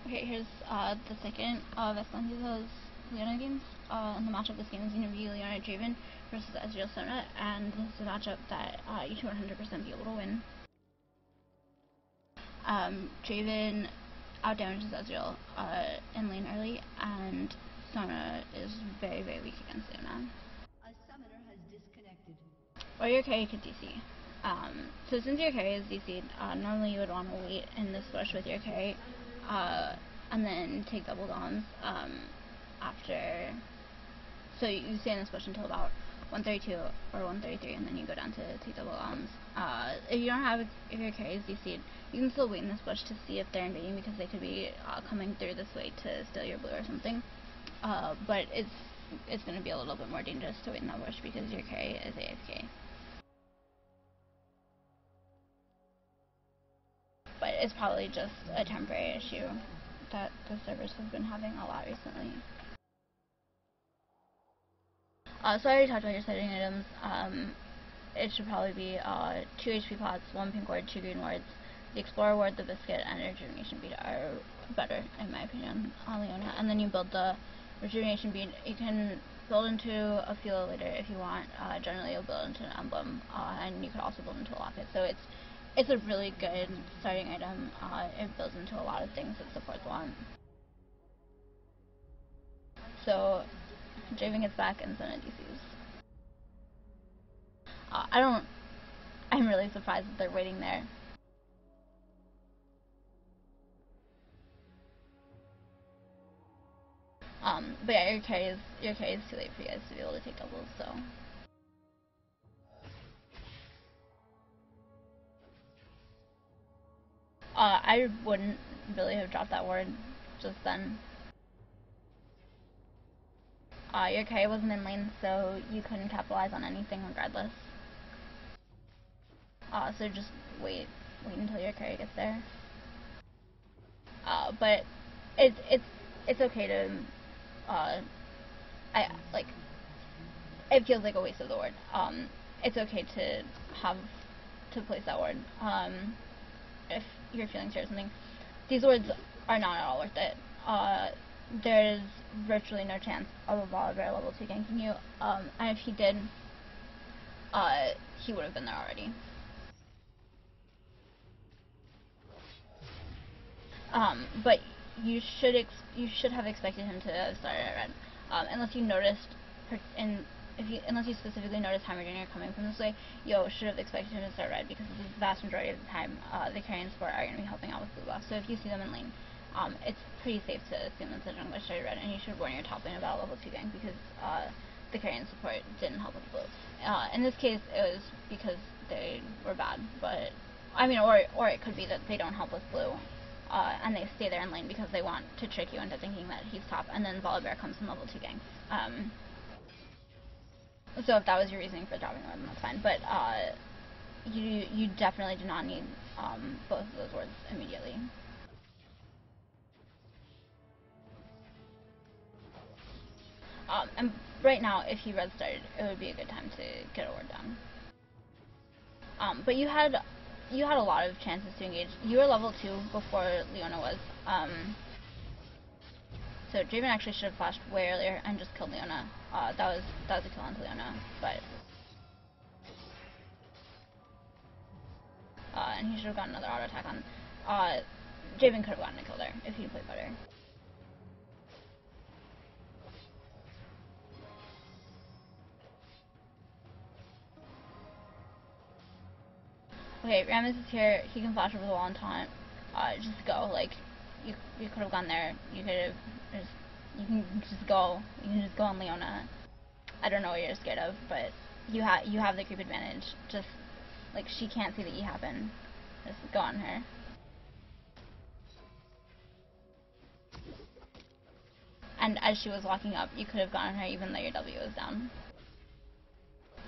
Okay, here's the second of Escondida's Leona games. And the matchup this game is going to be Leona Draven versus Ezreal Sona, and this is a matchup that you should 100% be able to win. Draven outdamages Ezreal in lane early, and Sona is very, very weak against Leona. A summoner has disconnected. Or your carry could DC. So since your carry is DC'd, normally you would want to wait in this bush with your carry, and then take double doms after. So you stay in this bush until about 132 or 133, and then you go down to take double doms. If you don't have, if your carry is DC'd, you can still wait in this bush to see if they're invading, because they could be coming through this way to steal your blue or something. But it's going to be a little bit more dangerous to wait in that bush because your carry is AFK. But it's probably just a temporary issue that the servers have been having a lot recently. So I already talked about your starting items. It should probably be 2 HP pots, 1 pink ward, 2 green wards. The Explorer ward, the Biscuit, and Rejuvenation Bead are better, in my opinion, on Leona. And then you build the Rejuvenation Bead. You can build into a Fuel later if you want. Generally, you'll build into an Emblem, and you could also build into a Locket. So it's a really good starting item. It builds into a lot of things that supports want. So Draven gets back and Sona DCs. I'm really surprised that they're waiting there. But yeah, your carry is too late for you guys to be able to take doubles, so. I wouldn't really have dropped that ward just then. Your carry wasn't in lane, so you couldn't capitalize on anything regardless. So just wait until your carry gets there. But it's okay to, it feels like a waste of the ward. It's okay to place that ward. If you're feeling scared or something. These wards are not at all worth it. There's virtually no chance of a Volibear level 2 ganking you, and if he did, he would have been there already. But you should have expected him to start at red, unless you noticed, unless you specifically noticed Heimerdinger are coming from this way, you should have expected him to start red, because the vast majority of the time, the carry and support are going to be helping out with blue buff. So if you see them in lane, it's pretty safe to assume that the jungler started red, and you should warn your top lane about level 2 gank, because the carry and support didn't help with blue. In this case, it was because they were bad, but I mean, or it could be that they don't help with blue, and they stay there in lane because they want to trick you into thinking that he's top, and then Volibear comes in level 2 ganks. So if that was your reasoning for dropping them, that's fine. But you definitely do not need both of those wards immediately. And right now, if he red started, it would be a good time to get a ward down. But you had a lot of chances to engage. You were level 2 before Leona was. So Draven actually should have flashed way earlier and just killed Leona. That was a kill onto Leona, but and he should have gotten another auto attack on. Draven could have gotten a kill there if he played better. Okay, Rammus is here. He can flash over the wall and taunt. Just go. Like, you could have gone there. You could have you can just go. You can just go on Leona. I don't know what you're scared of, but you have the creep advantage. Just like, she can't see the E happen. Just go on her. And as she was walking up, you could have gone on her even though your W was down.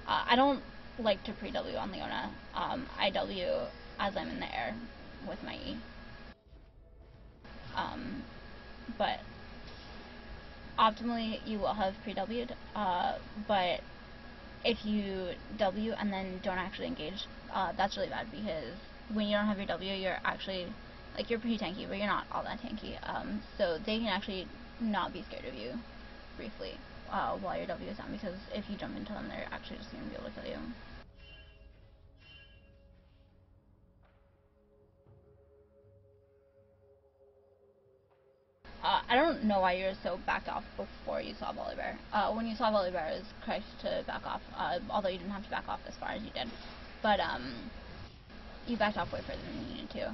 I don't like to pre-W on Leona. I W as I'm in the air with my E. But optimally you will have pre-W'd, but if you W and then don't actually engage, that's really bad, because when you don't have your W, you're actually like, you're pretty tanky, but you're not all that tanky. So they can actually not be scared of you briefly while your W is down, because if you jump into them, they're actually just going to be able to kill you. I don't know why you were so backed off before you saw Volibear. When you saw Volibear, it was correct to back off, although you didn't have to back off as far as you did. But you backed off way further than you needed to.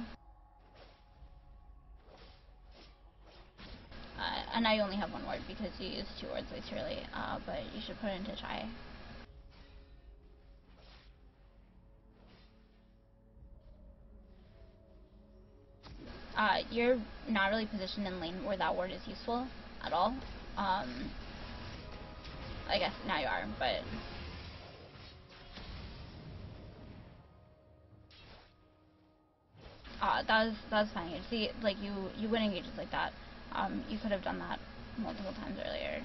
And now you only have one word because you used 2 words way too early, but you should put it into try. You're not really positioned in lane where that word is useful at all. I guess now you are, but that was fine. You see, like, you win engages like that. You could have done that multiple times earlier.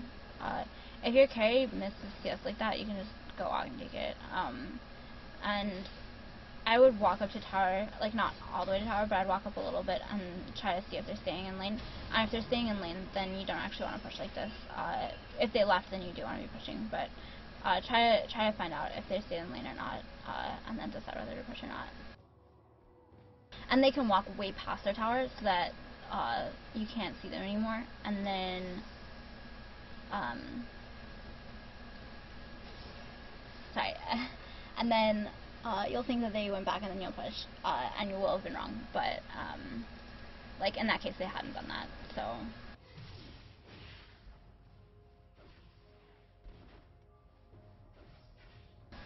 If your carry misses CS like that, you can just go out and take it. And I would walk up to tower, like, not all the way to tower, but I'd walk up a little bit and try to see if they're staying in lane. And if they're staying in lane, then you don't actually want to push like this. If they left, then you do want to be pushing, but try to find out if they stay in lane or not, and then decide whether to push or not. And they can walk way past their tower so that you can't see them anymore, and then sorry, and then you'll think that they went back, and then you'll push, and you will have been wrong, but like, in that case they hadn't done that, so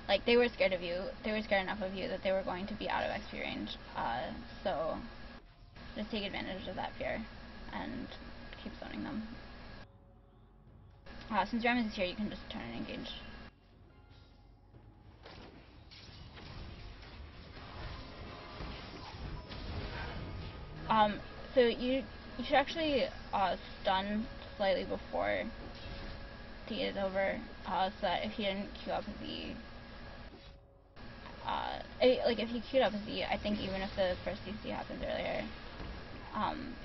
like, they were scared of you, they were scared enough of you that they were going to be out of XP range, so just take advantage of that fear and keep zoning them. Since Ramus is here, you can just turn and engage. So you should actually stun slightly before the is over, so that if he didn't queue up his E, like, if he queued up his E, I think even if the first CC happens earlier,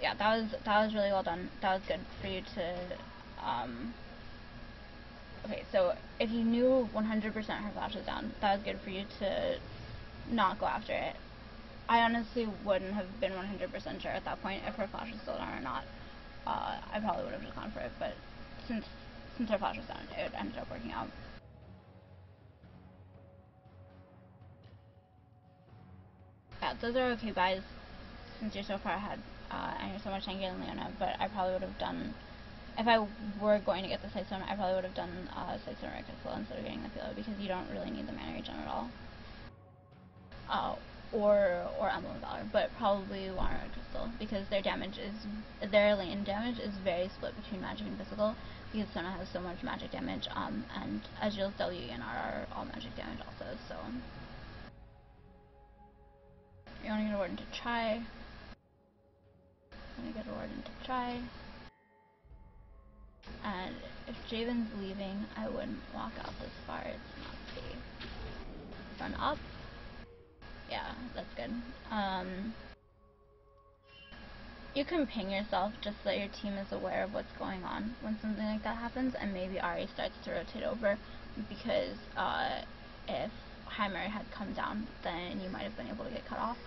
yeah, that was really well done. That was good for you to, okay, so if you knew 100% her flash was down, that was good for you to not go after it. I honestly wouldn't have been 100% sure at that point if her flash was still down or not. I probably would have just gone for it, but since her flash was down, it ended up working out. Yeah, those are okay buys since you're so far ahead, and you're so much tankier than Leona, but I probably would have done, if I were going to get the Side Storm, I probably would have done Side Storm or Crystal instead of getting the Philo, because you don't really need the mana regen at all. Or Emblem of Valor, but probably Water or Crystal, because their lane damage is very split between magic and physical, because Sona has so much magic damage, and Azriel's W and R are all magic damage also, so you want to get a word into try. Let me get a word into try. And if Javen's leaving, I wouldn't walk out this far, it's not safe. Run up. Yeah, that's good. You can ping yourself just so that your team is aware of what's going on when something like that happens, and maybe Ari starts to rotate over, because if Heimer had come down, then you might have been able to get cut off.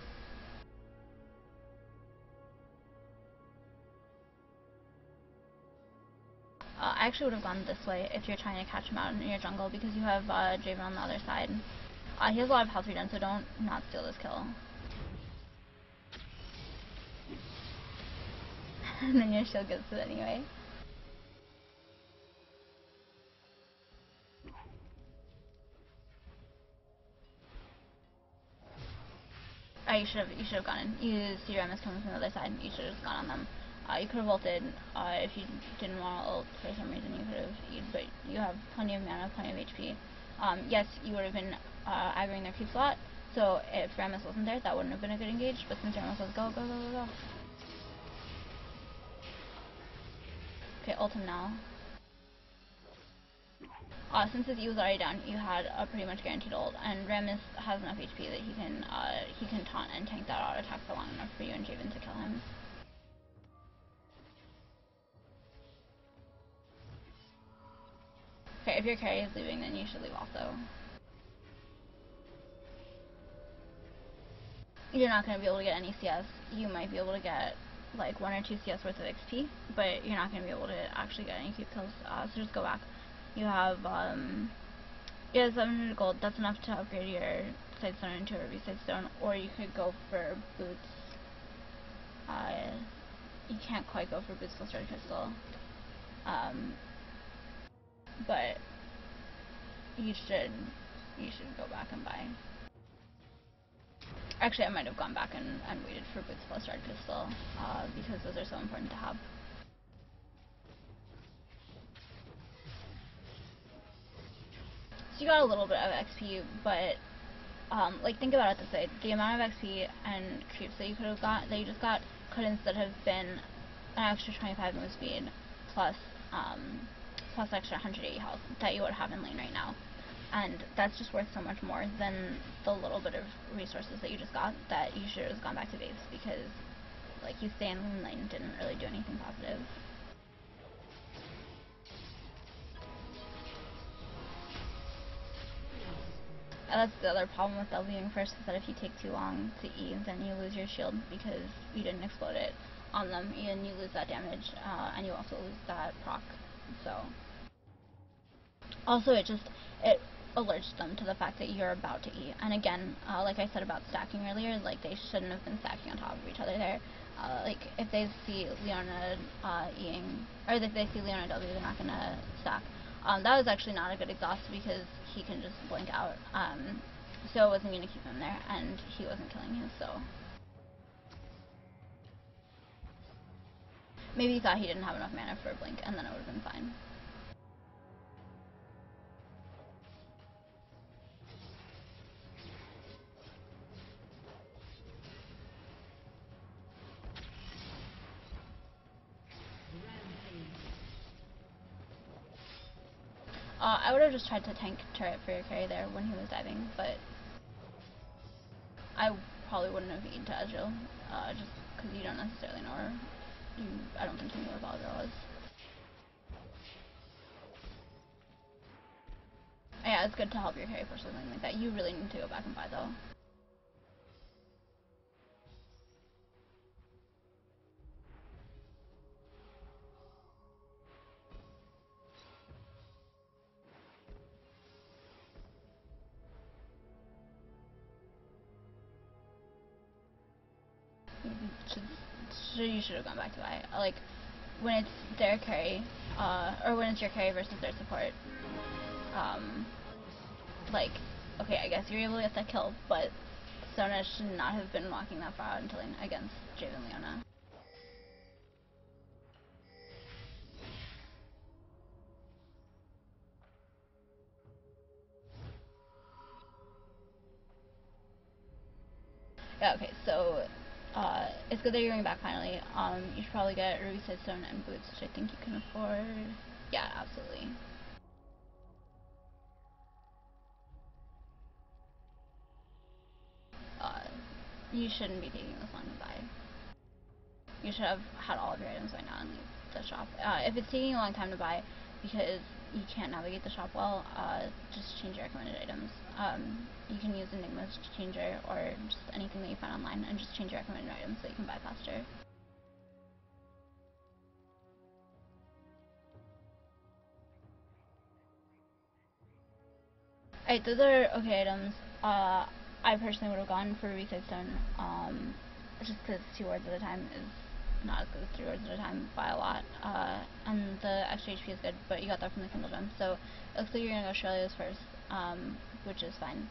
I actually would have gone this way if you're trying to catch him out in your jungle, because you have Draven on the other side. He has a lot of health regen, so don't not steal this kill. And then your shield gets it anyway. You should have gone in. You see Ramus coming from the other side. You should have just gone on them. You could have ulted if you didn't want to ult for some reason. You could have, but you have plenty of mana, plenty of HP. Yes, you would have been aggroing their creep slot. So if Ramus wasn't there, that wouldn't have been a good engage. But since Ramus was go. Okay, ult him now. Since his E was already down, you had a pretty much guaranteed ult, and Rammus has enough HP that he can taunt and tank that auto attack for long enough for you and Javen to kill him. Okay, if your carry is leaving, then you should leave also. You're not going to be able to get any CS. You might be able to get like 1 or 2 CS worth of XP, but you're not going to be able to actually get any cube kills. So just go back. You have 700 gold. That's enough to upgrade your Sightstone into a Ruby Sightstone, or you could go for boots. You can't quite go for boots plus red crystal, but you should go back and buy. Actually, I might have gone back and waited for boots plus red crystal, because those are so important to have. So you got a little bit of XP, but like, think about it this way: the amount of XP and creeps that you could have got, that you just got, could instead have been an extra 25 move speed plus plus extra 180 health that you would have in lane right now. And that's just worth so much more than the little bit of resources that you just got, that you should have just gone back to base, because like, you staying in lane didn't really do anything positive. And that's the other problem with Wing first, is that if you take too long to E, then you lose your shield because you didn't explode it on them, and you lose that damage, and you also lose that proc. So also it alerts them to the fact that you're about to E. And again, like I said about stacking earlier, like, they shouldn't have been stacking on top of each other there. Like, if they see Leona Eing, or if they see Leona W, they're not gonna stack. That was actually not a good exhaust because he can just blink out. So it wasn't gonna keep him there, and he wasn't killing you, so. Maybe he thought he didn't have enough mana for a blink, and then it would have been fine. I would have just tried to tank turret for your carry there when he was diving, but I probably wouldn't have eaten to Ezreal, just because you don't necessarily know her. I don't think you knew where Valor was. Yeah, it's good to help your carry push something like that. You really need to go back and buy, though. You should have gone back to buy. Like, when it's their carry, or when it's your carry versus their support, like, okay, I guess you're able to get that kill, but Sona should not have been walking that far out until against Javen Leona. Yeah, okay, so it's good that you're going back finally. You should probably get Ruby Sightstone and boots, which I think you can afford. Yeah, absolutely. You shouldn't be taking this long to buy. You should have had all of your items by now and leave the shop. If it's taking a long time to buy because you can't navigate the shop well, just change your recommended items. You can use Enigma's changer or just anything that you find online, and just change your recommended items so you can buy faster. Alright, those are okay items. I personally would have gone for Ruby Sightstone, just because 2 words at a time is not as good as 3 words at a time by a lot. And the extra HP is good, but you got that from the Kindle Gem. So it looks like you're going to go Shirley's first, which is fine.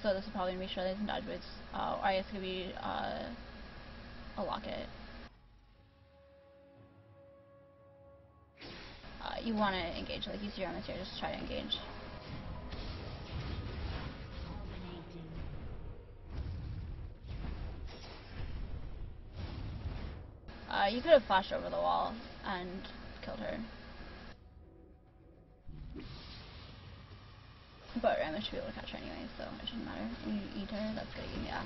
So this is probably going to be Shirley's and Dodge Boots, or I guess it could be a Locket. You want to engage, like, you see your here, just try to engage. You could have flashed over the wall and killed her. But Rama should be able to catch her anyway, so it shouldn't matter. You eat her, that's good, yeah.